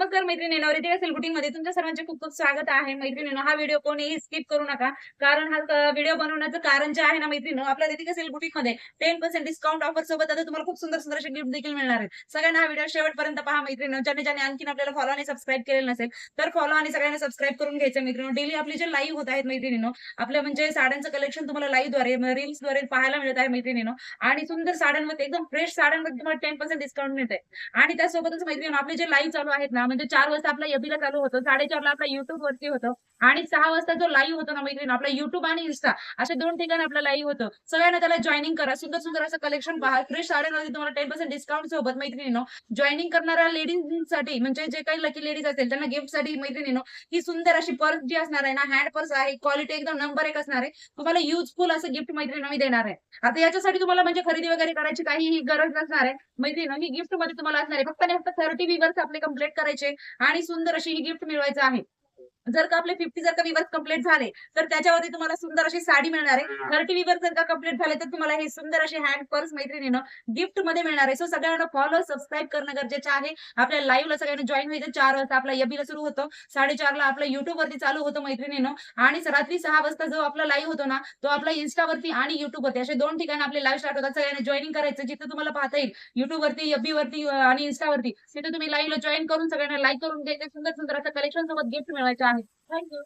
नमस्कार मैत्रिणींनो, रितिका सिल्क बुटीकमध्ये तुमच्या सर्वांचे खूप खूप स्वागत आहे. मैत्रिणींनो, हा व्हिडिओ कोणीही स्किप करू नका. कारण हा व्हिडिओ बनवण्याचं कारण जे आहे ना मैत्रिणींनो, आपल्या रितिका सिल्क बुटीकमध्ये 10% डिस्काउंट ऑफर सोबत आता तुम्हाला खूप सुंदर सुंदर असे गिफ्ट देखील मिळणार आहेत. सगळ्यांना हा व्हिडिओ शेवटपर्यंत पहा मैत्रिणींनो. ज्यांनी ज्यांनी आणखीन आपल्याला फॉलो आणि सबस्क्राईब केलेलं नसेल, तर फॉलो आणि सगळ्यांना सबस्क्राईब करून घ्यायचं मैत्रिणींनो. डेली आपले जे लाईव्ह होत आहेत मैत्रिणींनो, आपलं म्हणजे साड्यांचं कलेक्शन तुम्हाला लाईव्हद्वारे, रील्सद्वारे पाहायला मिळत आहे मैत्रिणींनो. आणि सुंदर साड्यांमध्ये एकदम फ्रेश साड्यांमध्ये तुम्हाला 10% डिस्काउंट मिळतंय. आणि त्यासोबतच मैत्रिणींनो, आपले जे लाईव्ह चालू आहेत ना, म्हणजे 4 वाजता आपला एफबीला चालू होतं, 4:30 ला आपला YouTube वरती होतं आणि 6 वाजता जो लाईव्ह होतो ना मैत्रिणींनो, आपला YouTube आणि Insta अशा 2 ठिकाणी आपलं लाईव्ह होतं. सगळ्यांना त्याला जॉइनिंग करा. सुंदर सुंदर असं कलेक्शन पहा. फ्रेश साड्यांमध्ये तुम्हाला 10% डिस्काउंट सोबत मैत्रिणींनो, जॉइनिंग करणाऱ्या लेडीजसाठी म्हणजे जे काही लकी लेडीज असेल त्यांना गिफ्टसाठी मैत्रिणींनो, ही सुंदर अशी पर्स जी असणार आहे ना, हँड पर्स आहे. क्वालिटी एकदम नंबर 1 असणार आहे. तुम्हाला युजफुल असं गिफ्ट मैत्रिणींनो मी देणार आहे. आता याच्यासाठी तुम्हाला म्हणजे खरेदी वगैरे करायची काहीही गरज नसणार आहे. मैत्रिणींनो, ही गिफ्टमध्ये तुम्हाला असणार आहे. फक्त आणि फक्त 30 व्ह्यूवर्स आपले कंप्लीट करायचे आणि सुंदर अशी ही गिफ्ट मिळवायचं आहे. जर का आपले 50 जर का व्ह्यूवर्स कंप्लीट झाले, तर त्याच्यावरती तुम्हाला सुंदर अशी साडी मिळणार आहे. 30 व्ह्यूवर्स जर का कंप्लीट झाले, तर तुम्हाला हे सुंदर अशी हँड पर्स मैत्रिणींनो गिफ्टमध्ये मिळणार आहे. सो सगळ्यांना फॉलो, सबस्क्राईब करणं गरजेचं आहे. आपल्या लाईव्हला सगळ्यांनी जॉइन व्हायचं. 4 वाजता आपला एफबीला सुरू होतो. 4:30 ला आपलं YouTubeवरती चालू होतं मैत्रिणींनो आणि रात्री 6 वाजता जो आपला लाईव्ह होतो ना, तो आपला Instaवरती आणि YouTubeवरती असे 2 ठिकाणी आपले लाईव्ह स्टार्ट होतात. सगळ्यांनी जॉइनिंग करायचं. जिथे तुम्हाला पाहता येईल YouTubeवरती, एफबीवरती आणि Instaवरती तिथे तुम्ही लाईव्हला जॉइन करून सगळ्यांना लाईक करून घ्यायचं. सुंदर सुंदर असं कलेक्शन सोबत गिफ्ट मिळवायचं आहे. Thank you.